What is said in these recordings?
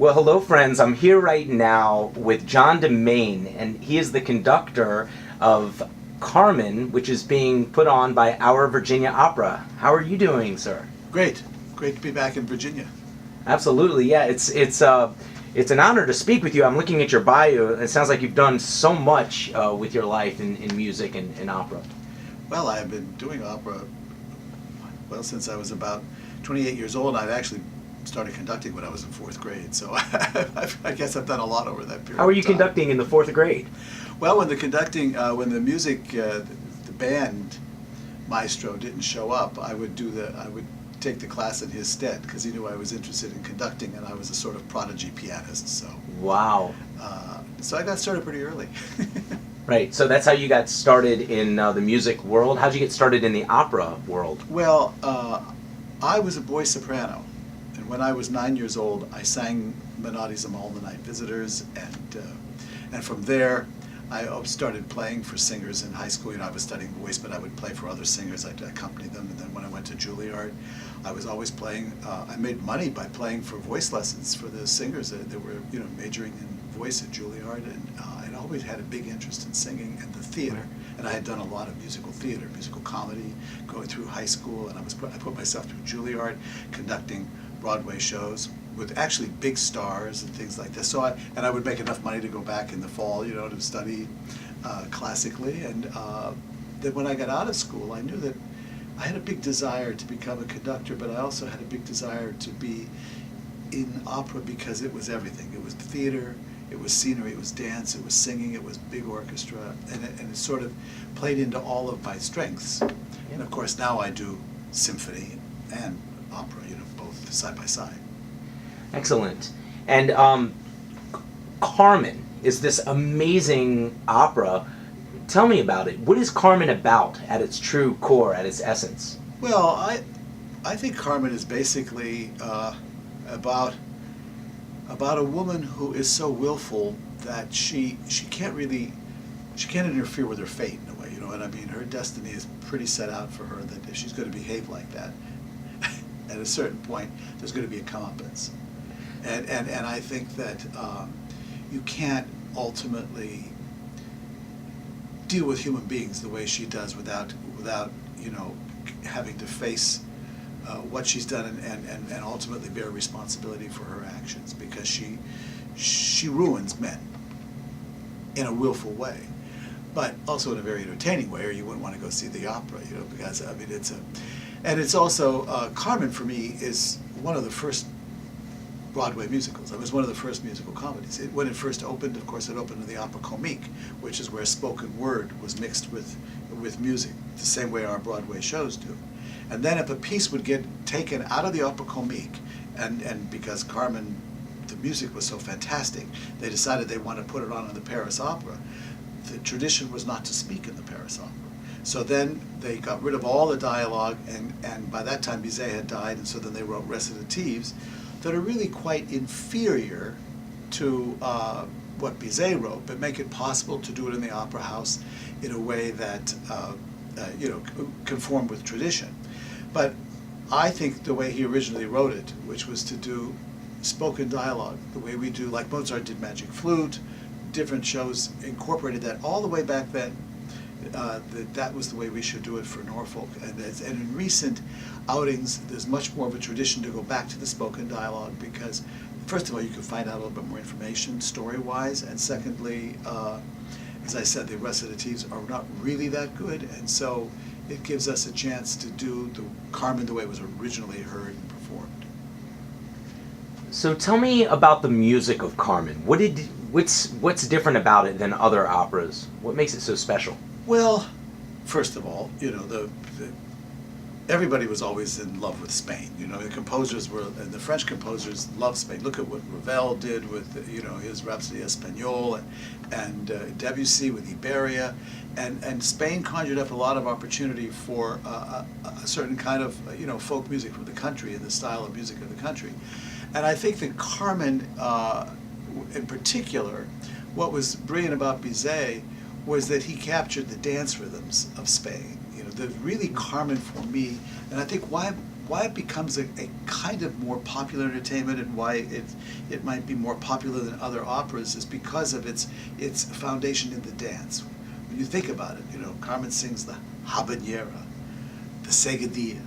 Well, hello, friends. I'm here right now with John Demain, and he is the conductor of Carmen, which is being put on by Our Virginia Opera. How are you doing, sir? Great. Great to be back in Virginia. Absolutely, yeah. It's an honor to speak with you. I'm looking at your bio. It sounds like you've done so much with your life in music and opera. Well, I've been doing opera, since I was about 28 years old. I've actually started conducting when I was in fourth grade, so I guess I've done a lot over that period. How were you of time. conducting in the fourth grade? Well, when the music, the band maestro didn't show up, I would take the class in his stead because he knew I was interested in conducting, and I was a sort of prodigy pianist. So Wow. So I got started pretty early. Right, so that's how you got started in the music world. How'd you get started in the opera world? Well, I was a boy soprano, and when I was 9 years old, I sang Menotti's Amal the Night Visitors, and from there, I started playing for singers in high school. You know, I was studying voice, but I would play for other singers. I'd accompany them, and then when I went to Juilliard, I was always playing. I made money by playing for voice lessons for the singers that were, majoring in voice at Juilliard, and I'd always had a big interest in singing and the theater. And I had done a lot of musical theater, musical comedy, going through high school, and I put myself through Juilliard, conducting Broadway shows with actually big stars and things like this. So I would make enough money to go back in the fall, to study classically. And then when I got out of school, I knew that I had a big desire to become a conductor, but I also had a big desire to be in opera because it was everything. It was theater, it was scenery, it was dance, it was singing, it was big orchestra, and it sort of played into all of my strengths. And of course now I do symphony and opera, both side by side. Excellent. And Carmen is this amazing opera. Tell me about it. What is Carmen about at its true core, at its essence? Well, I think Carmen is basically about a woman who is so willful that she can't interfere with her fate in a way. You know what I mean? Her destiny is pretty set out for her that if she's going to behave like that, at a certain point, there's going to be a comeuppance. And I think that you can't ultimately deal with human beings the way she does without having to face what she's done and ultimately bear responsibility for her actions, because she ruins men in a willful way, but also in a very entertaining way, or you wouldn't want to go see the opera, because I mean it's also Carmen for me is one of the first Broadway musicals. It was one of the first musical comedies. When it first opened, of course, it opened in the Opera Comique, which is where spoken word was mixed with music, the same way our Broadway shows do. And then if a piece would get taken out of the Opera Comique, and because Carmen, the music was so fantastic, they decided they wanted to put it on in the Paris Opera. The tradition was not to speak in the Paris Opera. So then they got rid of all the dialogue, and by that time Bizet had died, and so then they wrote recitatives that are really quite inferior to what Bizet wrote, but make it possible to do it in the opera house in a way that conformed with tradition. But I think the way he originally wrote it, which was to do spoken dialogue, the way we do, like Mozart did Magic Flute, different shows incorporated that all the way back then. That was the way we should do it for Norfolk. And in recent outings, there's much more of a tradition to go back to the spoken dialogue because, first of all, you can find out a little bit more information story-wise, and secondly, as I said, the recitatives are not really that good, and so it gives us a chance to do the Carmen the way it was originally heard and performed. So tell me about the music of Carmen. What's different about it than other operas? What makes it so special? Well, first of all, everybody was always in love with Spain. The composers and the French composers loved Spain. Look at what Ravel did with, his Rhapsody Espagnole, and Debussy with Iberia, and Spain conjured up a lot of opportunity for a certain kind of, folk music from the country and the style of music of the country. And I think that Carmen, in particular, what was brilliant about Bizet was that he captured the dance rhythms of Spain. The really Carmen for me, and I think why it becomes a kind of more popular entertainment, and why it might be more popular than other operas, is because of its foundation in the dance. When you think about it, Carmen sings the habanera, the seguidilla,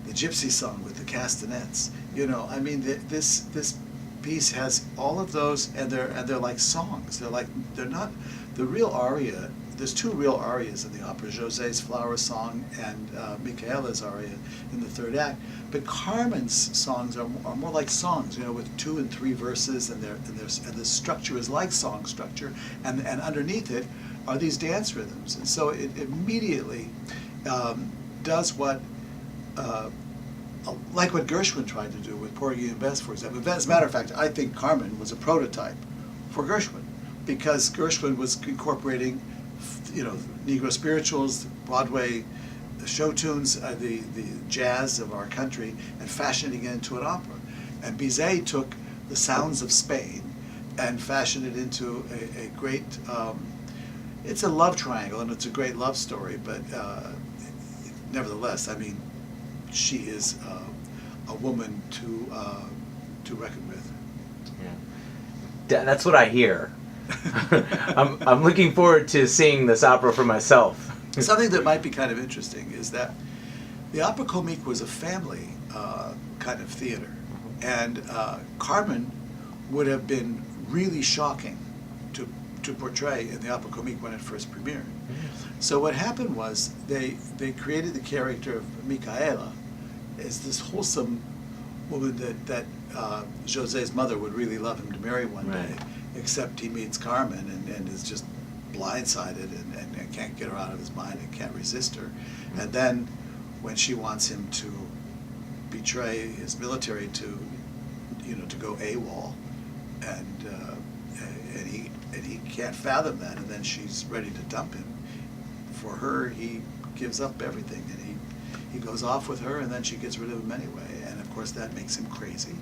the gypsy song with the castanets. This piece has all of those, and they're like songs. They're not the real aria. There's two real arias in the opera: José's Flower Song and Micaela's aria in the third act. But Carmen's songs are more like songs, with 2 and 3 verses, and the structure is like song structure, and underneath it are these dance rhythms, and so it immediately does what. Like what Gershwin tried to do with Porgy and Bess, for example. As a matter of fact, I think Carmen was a prototype for Gershwin, because Gershwin was incorporating, Negro spirituals, Broadway show tunes, the jazz of our country, and fashioning it into an opera. And Bizet took the sounds of Spain and fashioned it into a great, it's a love triangle, and it's a great love story, but nevertheless, she is a woman to reckon with. Yeah, that's what I hear. I'm looking forward to seeing this opera for myself. Something that might be kind of interesting is that the Opera Comique was a family kind of theater, and Carmen would have been really shocking to portray in the Opera Comique when it first premiered. So what happened was they created the character of Micaela as this wholesome woman that José's mother would really love him to marry one day, except he meets Carmen and is just blindsided and can't get her out of his mind and can't resist her. And then when she wants him to betray his military to go AWOL, and he can't fathom that, and then she's ready to dump him. For her, he gives up everything, and he goes off with her, and then she gets rid of him anyway. And of course that makes him crazy,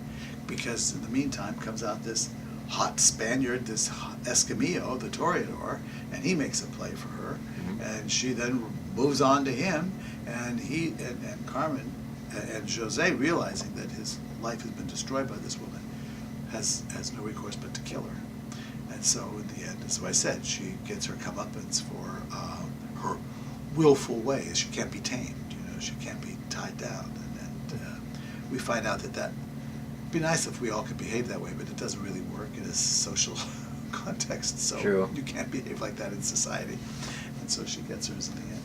because in the meantime comes out this hot Spaniard, this Escamillo, the Toreador, and he makes a play for her, and she then moves on to him, and and Carmen and José, realizing that his life has been destroyed by this woman, has no recourse but to kill her. And so in the end, as I said, she gets her comeuppance for her willful ways. She can't be tamed, she can't be tied down, and we find out that it'd be nice if we all could behave that way, but it doesn't really work in a social context, so True. You can't behave like that in society, and so she gets hers in the end.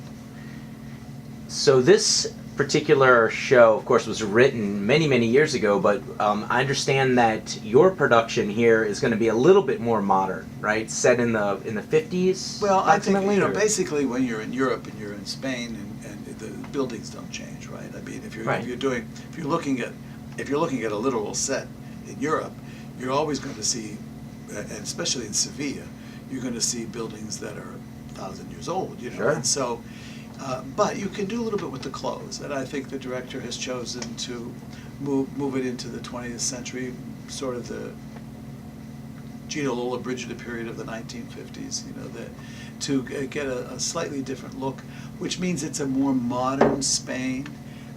So this particular show, of course, was written many, many years ago, but I understand that your production here is going to be a little bit more modern, right? Set in the 50s. Well, I think basically when you're in Europe and you're in Spain, and the buildings don't change, right? If you're looking at a literal set in Europe, you're always going to see, and especially in Sevilla, you're going to see buildings that are 1,000 years old, Sure. And so. But you can do a little bit with the clothes, and I think the director has chosen to move it into the 20th century, sort of the Gino Lollobrigida period of the 1950s, to get a slightly different look, which means it's a more modern Spain.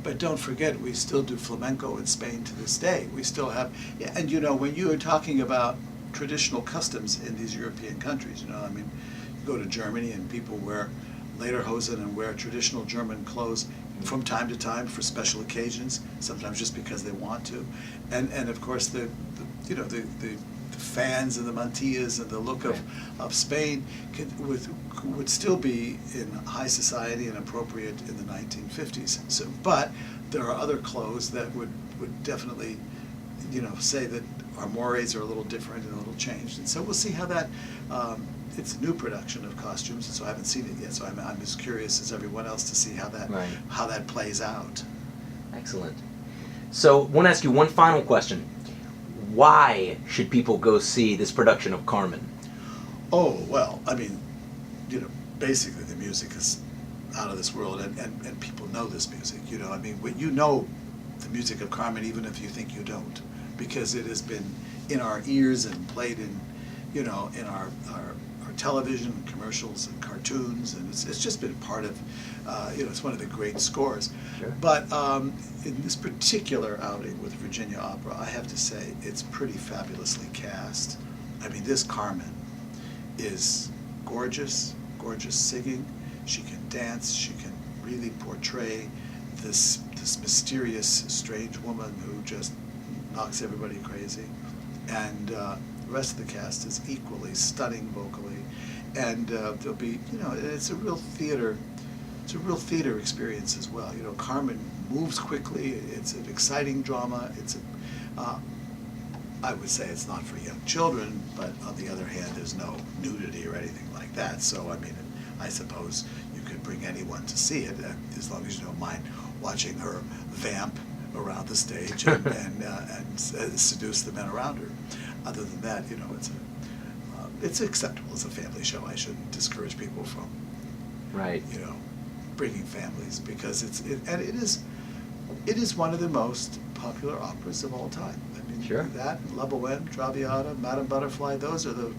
But don't forget, we still do flamenco in Spain to this day. We still have, and when you are talking about traditional customs in these European countries, you go to Germany and people wear lederhosen and wear traditional German clothes from time to time for special occasions, sometimes just because they want to, and of course the fans and the mantillas and the look of Spain would still be in high society and appropriate in the 1950s. So, but there are other clothes that would definitely say that our mores are a little different and a little changed, and so we'll see how that. It's a new production of costumes, and so I haven't seen it yet. So I'm as curious as everyone else to see how that plays out. Excellent. So I want to ask you one final question. Why should people go see this production of Carmen? Oh, well, basically the music is out of this world, and people know this music. The music of Carmen, even if you think you don't, because it has been in our ears and played in our television, and commercials, and cartoons, and it's just been part of, it's one of the great scores. Sure. But in this particular outing with Virginia Opera, I have to say it's pretty fabulously cast. I mean, this Carmen is gorgeous, gorgeous singing. She can dance. She can really portray this mysterious, strange woman who just knocks everybody crazy. And the rest of the cast is equally stunning vocally. And there'll be, it's a real theater. It's a real theater experience as well. Carmen moves quickly. It's an exciting drama. I would say it's not for young children, but on the other hand, there's no nudity or anything like that. So, I mean, I suppose you could bring anyone to see it, as long as you don't mind watching her vamp around the stage and seduce the men around her. Other than that, it's acceptable as a family show. I shouldn't discourage people from, right, bringing families, because it is one of the most popular operas of all time. I mean, sure. That, La Bohème, Traviata, Madame Butterfly, those are the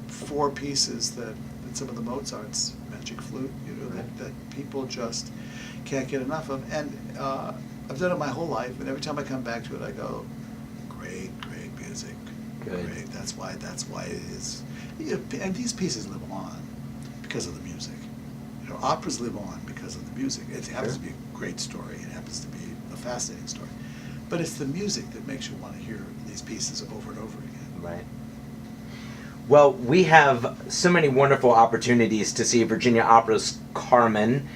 four pieces that some of the Mozart's Magic Flute, right, that people just can't get enough of. And I've done it my whole life, and every time I come back to it, I go, great music. Good. Great. That's why it is. And these pieces live on because of the music. Operas live on because of the music. It happens to be a great story. It happens to be a fascinating story. But it's the music that makes you want to hear these pieces over and over again. Right. Well, we have so many wonderful opportunities to see Virginia Opera's Carmen.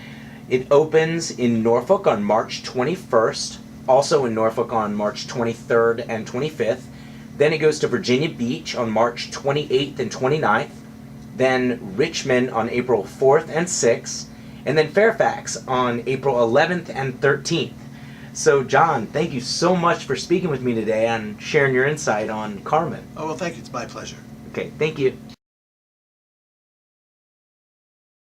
It opens in Norfolk on March 21st, also in Norfolk on March 23rd and 25th. Then it goes to Virginia Beach on March 28th and 29th. Then Richmond on April 4th and 6th. And then Fairfax on April 11th and 13th. So, John, thank you so much for speaking with me today and sharing your insight on Carmen. Oh, well, thank you. It's my pleasure. Okay, thank you.